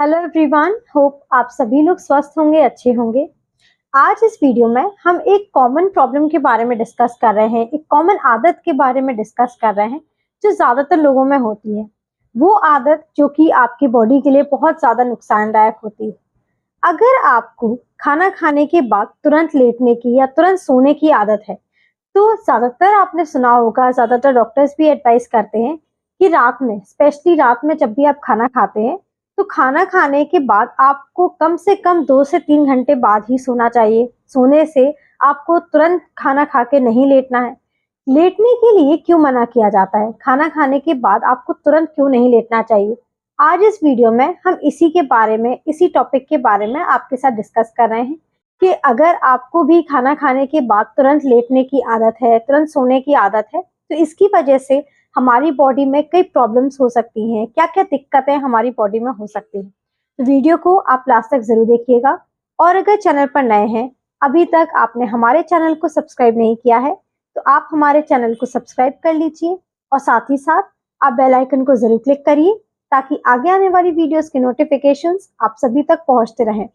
Hello everyone, hope आप सभी लोग स्वस्थ होंगे, अच्छे होंगे। आज इस वीडियो में हम एक कॉमन प्रॉब्लम के बारे में डिस्कस कर रहे हैं, एक कॉमन आदत के बारे में डिस्कस कर रहे हैं जो ज़्यादातर लोगों में होती है। वो आदत जो कि आपकी बॉडी के लिए बहुत ज़्यादा नुकसानदायक होती है। अगर आपको खाना खाने के बाद तुरंत लेटने की या तुरंत सोने की आदत है, तो ज़्यादातर आपने सुना होगा, ज़्यादातर डॉक्टर्स भी एडवाइस करते हैं कि रात में, स्पेशली रात में जब भी आप खाना खाते हैं, तो खाना खाने के बाद आपको कम से कम 2 से 3 घंटे बाद ही सोना चाहिए। सोने से आपको तुरंत खाना खा के नहीं लेटना है। लेटने के लिए क्यों मना किया जाता है? खाना खाने के बाद आपको तुरंत क्यों नहीं लेटना चाहिए? आज इस वीडियो में हम इसी के बारे में, इसी टॉपिक के बारे में आपके साथ डिस्कस कर रहे हैं कि अगर आपको भी खाना खाने के बाद तुरंत लेटने की आदत है, तुरंत सोने की आदत है, तो इसकी वजह से हमारी बॉडी में कई प्रॉब्लम्स हो सकती हैं। क्या-क्या दिक्कतें हमारी बॉडी में हो सकती हैं। तो वीडियो को आप लास्ट तक ज़रूर देखिएगा। और अगर चैनल पर नए हैं, अभी तक आपने हमारे चैनल को सब्सक्राइब नहीं किया है, तो आप हमारे चैनल को सब्सक्राइब कर लीजिए और साथ ही साथ आप बेल आइकन को ज़रूर क्लिक करिए ताकि आगे आने वाली वीडियोस के नोटिफिकेशंस आप सभी तक पहुंचते रहें।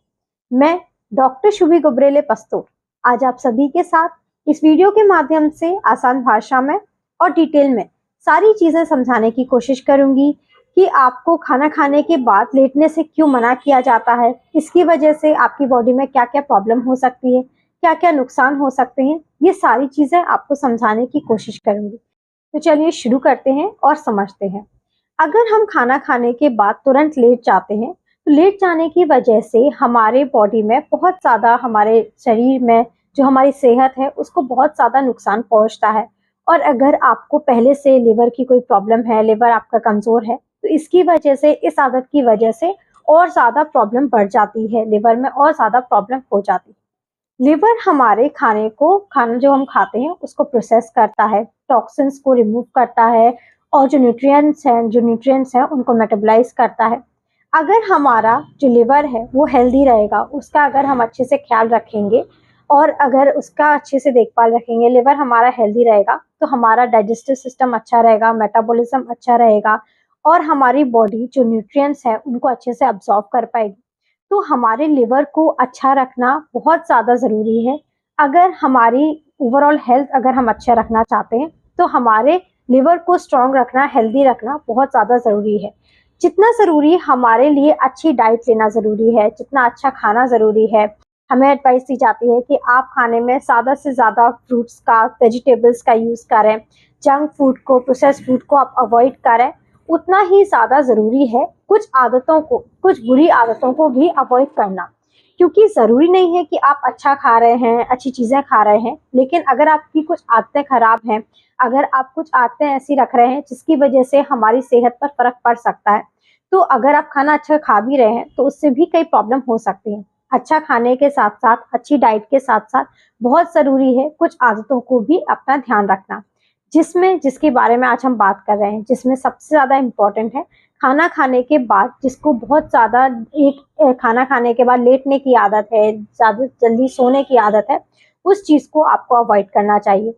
मैं डॉक्टर शुभी गुब्रेले पस्तूर आज आप सभी के साथ इस वीडियो के माध्यम से आसान भाषा में और डिटेल में सारी चीजें समझाने की कोशिश करूंगी कि आपको खाना खाने के बाद लेटने से क्यों मना किया जाता है, इसकी वजह से आपकी बॉडी में क्या क्या प्रॉब्लम हो सकती है, क्या क्या नुकसान हो सकते हैं, ये सारी चीजें आपको समझाने की कोशिश करूंगी। तो चलिए शुरू करते हैं और समझते हैं। अगर हम खाना खाने के बाद तुरंत लेट जाते हैं, तो लेट जाने की वजह से हमारे बॉडी में बहुत ज़्यादा, हमारे शरीर में जो हमारी सेहत है उसको बहुत ज़्यादा नुकसान पहुंचता है। और अगर आपको पहले से लिवर की कोई प्रॉब्लम है, लिवर आपका कमज़ोर है, तो इसकी वजह से, इस आदत की वजह से और ज़्यादा प्रॉब्लम बढ़ जाती है, लिवर में और ज़्यादा प्रॉब्लम हो जाती है। लिवर हमारे खाना जो हम खाते हैं उसको प्रोसेस करता है, टॉक्सिन्स को रिमूव करता है और जो न्यूट्रिएंट्स हैं उनको मेटाबोलाइज करता है। अगर हमारा जो लिवर है वो हेल्दी रहेगा, उसका अगर हम अच्छे से ख्याल रखेंगे और अगर उसका अच्छे से देखभाल रखेंगे, लिवर हमारा हेल्दी रहेगा, तो हमारा डाइजेस्टिव सिस्टम अच्छा रहेगा, मेटाबॉलिज्म अच्छा रहेगा और हमारी बॉडी जो न्यूट्रिएंट्स है उनको अच्छे से अब्सॉर्ब कर पाएगी। तो हमारे लिवर को अच्छा रखना बहुत ज़्यादा ज़रूरी है। अगर हमारी ओवरऑल हेल्थ अगर हम अच्छा रखना चाहते हैं, तो हमारे लिवर को स्ट्रॉन्ग रखना, हेल्दी रखना बहुत ज़्यादा ज़रूरी है। जितना ज़रूरी हमारे लिए अच्छी डाइट लेना ज़रूरी है, जितना अच्छा खाना ज़रूरी है। हमें एडवाइस दी जाती है कि आप खाने में ज़्यादा से ज़्यादा फ्रूट्स का, वेजिटेबल्स का यूज़ करें, जंक फूड को, प्रोसेस्ड फूड को आप अवॉइड करें। उतना ही ज़्यादा ज़रूरी है कुछ बुरी आदतों को भी अवॉइड करना, क्योंकि ज़रूरी नहीं है कि आप अच्छा खा रहे हैं, अच्छी चीज़ें खा रहे हैं, लेकिन अगर आपकी कुछ आदतें खराब हैं, अगर आप कुछ आदतें ऐसी रख रहे हैं जिसकी वजह से हमारी सेहत पर फ़र्क पड़ सकता है, तो अगर आप खाना अच्छा खा भी रहे हैं, तो उससे भी कई प्रॉब्लम हो सकती हैं। अच्छा खाने के साथ-साथ, अच्छी डाइट के साथ-साथ बहुत ज़रूरी है कुछ आदतों को भी अपना ध्यान रखना। जिसके बारे में आज हम बात कर रहे हैं, जिसमें सबसे ज़्यादा इम्पोर्टेंट है खाना खाने के बाद, जिसको बहुत ज़्यादा खाना खाने के बाद लेटने की आदत है, ज़्यादा जल्दी सोने की आदत है, उस चीज़ को आपको अवॉइड करना चाहिए।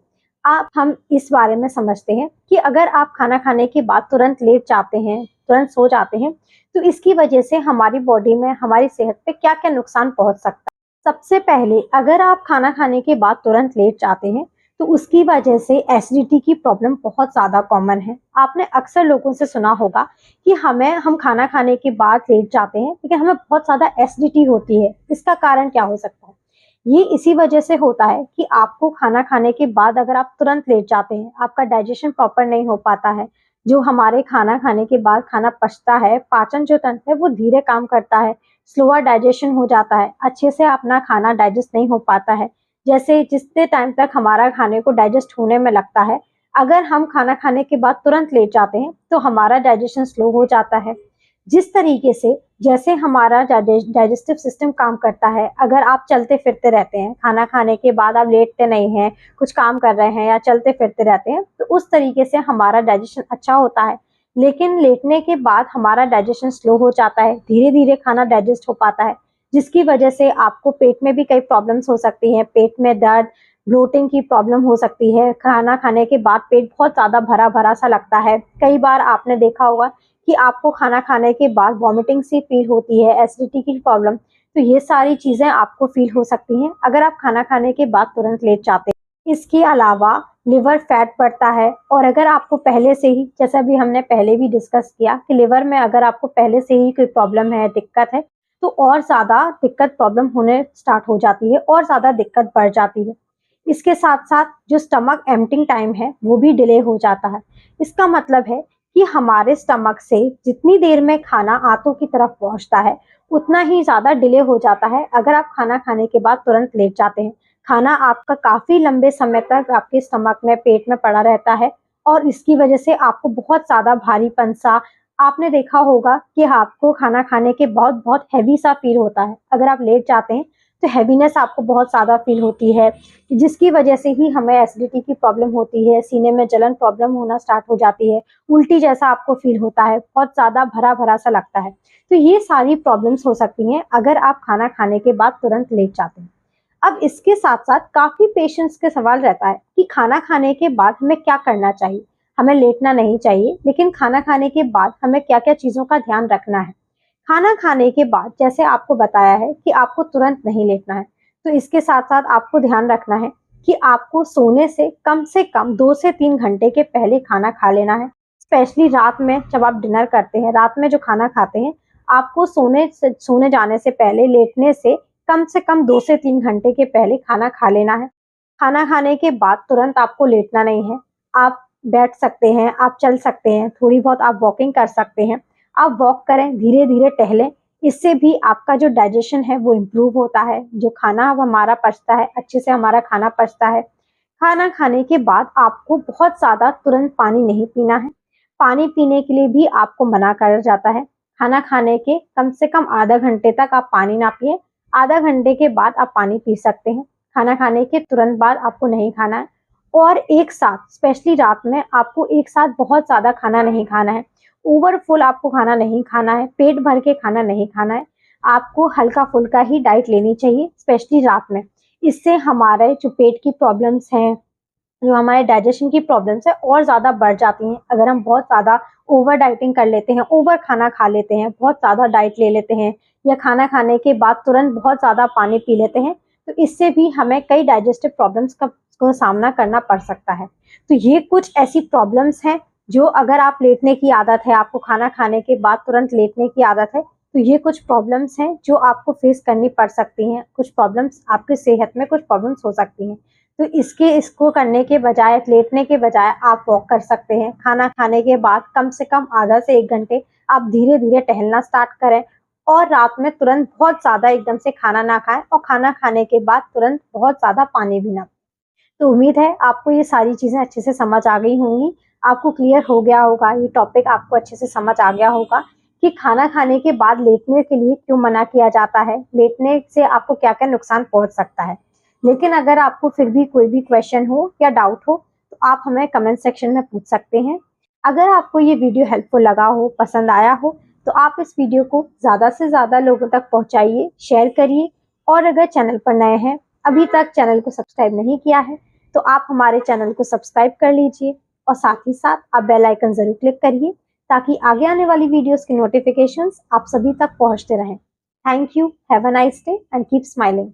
हम इस बारे में समझते हैं कि अगर आप खाना खाने के बाद तुरंत लेट जाते हैं, तुरंत सो जाते हैं, तो इसकी वजह से हमारी बॉडी में, हमारी सेहत पे क्या-क्या नुकसान पहुँच सकता है। सबसे पहले, अगर आप खाना खाने के बाद तुरंत लेट जाते हैं, तो उसकी वजह से एसिडिटी की प्रॉब्लम बहुत ज़्यादा कॉमन है। आपने अक्सर लोगों से सुना होगा कि हम खाना खाने के बाद लेट जाते हैं, लेकिन हमें बहुत ज़्यादा एसिडिटी होती है। इसका कारण क्या हो सकता है? ये इसी वजह से होता है कि आपको खाना खाने के बाद अगर आप तुरंत लेट जाते हैं, आपका डाइजेशन प्रॉपर नहीं हो पाता है। जो हमारे खाना खाने के बाद खाना पचता है, पाचन जो तंत्र है वो धीरे काम करता है, स्लोअर डाइजेशन हो जाता है, अच्छे से अपना खाना डाइजेस्ट नहीं हो पाता है। जैसे जितने टाइम तक हमारा खाने को डाइजेस्ट होने में लगता है, अगर हम खाना खाने के बाद तुरंत लेट जाते हैं, तो हमारा डाइजेशन स्लो हो जाता है। जिस तरीके से, जैसे हमारा डाइजेस्टिव सिस्टम काम करता है, अगर आप चलते-फिरते रहते हैं, खाना खाने के बाद आप लेटते नहीं हैं, कुछ काम कर रहे हैं या चलते-फिरते रहते हैं, तो उस तरीके से हमारा डाइजेशन अच्छा होता है। लेकिन लेटने के बाद हमारा डाइजेशन स्लो हो जाता है, धीरे-धीरे खाना डाइजेस्ट हो पाता है, जिसकी वजह से आपको पेट में भी कई प्रॉब्लम्स हो सकती हैं। पेट में दर्द, ब्लोटिंग की प्रॉब्लम हो सकती है। खाना खाने के बाद पेट बहुत ज़्यादा भरा-भरा सा लगता है। कई बार आपने देखा होगा कि आपको खाना खाने के बाद वॉमिटिंग सी फील होती है, एसिडिटी की प्रॉब्लम, तो ये सारी चीजें आपको फील हो सकती हैं अगर आप खाना खाने के बाद तुरंत लेट जाते हैं। इसके अलावा लिवर फैट बढ़ता है, और अगर आपको पहले से ही, जैसा भी हमने पहले भी डिस्कस किया कि लिवर में अगर आपको पहले से ही कोई प्रॉब्लम है, दिक्कत है, तो और ज्यादा दिक्कत प्रॉब्लम होने स्टार्ट हो जाती है और ज्यादा दिक्कत बढ़ जाती है। इसके साथ साथ जो स्टमक एम्प्टिंग टाइम है वो भी डिले हो जाता है। इसका मतलब है कि हमारे स्टमक से जितनी देर में खाना आंतों की तरफ पहुंचता है उतना ही ज्यादा डिले हो जाता है अगर आप खाना खाने के बाद तुरंत लेट जाते हैं। खाना आपका काफी लंबे समय तक आपके स्टमक में, पेट में पड़ा रहता है, और इसकी वजह से आपको बहुत ज्यादा भारीपन सा, आपने देखा होगा कि आपको खाना खाने के बहुत बहुत हैवी सा फील होता है। अगर आप लेट जाते हैं तो हैवीनेस आपको बहुत ज्यादा फील होती है, जिसकी वजह से ही हमें एसिडिटी की प्रॉब्लम होती है, सीने में जलन प्रॉब्लम होना स्टार्ट हो जाती है, उल्टी जैसा आपको फील होता है, बहुत ज्यादा भरा भरा सा लगता है। तो ये सारी प्रॉब्लम्स हो सकती हैं अगर आप खाना खाने के बाद तुरंत लेट जाते हैं। अब इसके साथ साथ काफी पेशेंट्स के सवाल रहता है कि खाना खाने के बाद हमें क्या करना चाहिए। हमें लेटना नहीं चाहिए, लेकिन खाना खाने के बाद हमें क्या क्या चीजों का ध्यान रखना है। खाना खाने के बाद जैसे आपको बताया है कि आपको तुरंत नहीं लेटना है, तो इसके साथ साथ आपको ध्यान रखना है कि आपको सोने से कम 2 से 3 घंटे के पहले खाना खा लेना है। स्पेशली रात में जब आप डिनर करते हैं, रात में जो खाना खाते हैं, आपको सोने जाने से पहले, लेटने से कम 2 से 3 घंटे के पहले खाना खा लेना है। खाना खाने के बाद तुरंत आपको लेटना नहीं है। आप बैठ सकते हैं, आप चल सकते हैं, थोड़ी बहुत आप वॉकिंग कर सकते हैं। आप वॉक करें, धीरे-धीरे टहलें, इससे भी आपका जो डाइजेशन है वो इम्प्रूव होता है, जो खाना अब हमारा पचता है, अच्छे से हमारा खाना पचता है। खाना खाने के बाद आपको बहुत ज़्यादा तुरंत पानी नहीं पीना है। पानी पीने के लिए भी आपको मना करा जाता है। खाना खाने के कम से कम आधा घंटे तक आप पानी ना पिएँ, आधा घंटे के बाद आप पानी पी सकते हैं। खाना खाने के तुरंत बाद आपको नहीं खाना है, और एक साथ, स्पेशली रात में, आपको एक साथ बहुत ज़्यादा खाना नहीं खाना है। ओवरफुल आपको खाना नहीं खाना है, पेट भर के खाना नहीं खाना है। आपको हल्का-फुल्का ही डाइट लेनी चाहिए, स्पेशली रात में। इससे हमारे जो पेट की प्रॉब्लम्स हैं, जो हमारे डाइजेशन की प्रॉब्लम्स है, और ज़्यादा बढ़ जाती हैं अगर हम बहुत ज़्यादा ओवर डाइटिंग कर लेते हैं, ओवर खाना खा लेते हैं, बहुत ज़्यादा डाइट ले लेते हैं, या खाना खाने के बाद तुरंत बहुत ज़्यादा पानी पी लेते हैं, तो इससे भी हमें कई डाइजेस्टिव प्रॉब्लम्स का सामना करना पड़ सकता है। तो ये कुछ ऐसी प्रॉब्लम्स हैं जो, अगर आप लेटने की आदत है, आपको खाना खाने के बाद तुरंत लेटने की आदत है, तो ये कुछ प्रॉब्लम्स हैं जो आपको फेस करनी पड़ सकती हैं। कुछ प्रॉब्लम्स आपकी सेहत में, कुछ प्रॉब्लम्स हो सकती हैं। तो इसको करने के बजाय, लेटने के बजाय, आप वॉक कर सकते हैं। खाना खाने के बाद कम से कम आधा से 1 घंटे आप धीरे-धीरे टहलना स्टार्ट करें, और रात में तुरंत बहुत ज़्यादा एकदम से खाना ना खाएँ, और खाना खाने के बाद तुरंत बहुत ज़्यादा पानी भी ना पिएँ। तो उम्मीद है आपको ये सारी चीज़ें अच्छे से समझ आ गई होंगी। आपको क्लियर हो गया होगा, ये टॉपिक आपको अच्छे से समझ आ गया होगा कि खाना खाने के बाद लेटने के लिए क्यों मना किया जाता है, लेटने से आपको क्या-क्या नुकसान पहुँच सकता है। लेकिन अगर आपको फिर भी कोई भी क्वेश्चन हो या डाउट हो, तो आप हमें कमेंट सेक्शन में पूछ सकते हैं। अगर आपको ये वीडियो हेल्पफुल लगा हो, पसंद आया हो, तो आप इस वीडियो को ज़्यादा से ज़्यादा लोगों तक पहुँचाइए, शेयर करिए, और अगर चैनल पर नए हैं, अभी तक चैनल को सब्सक्राइब नहीं किया है, तो आप हमारे चैनल को सब्सक्राइब कर लीजिए, और साथ ही साथ आप बेल आइकन ज़रूर क्लिक करिए, ताकि आगे आने वाली वीडियोस की नोटिफिकेशंस आप सभी तक पहुंचते रहें। Thank you, have a nice day and keep smiling.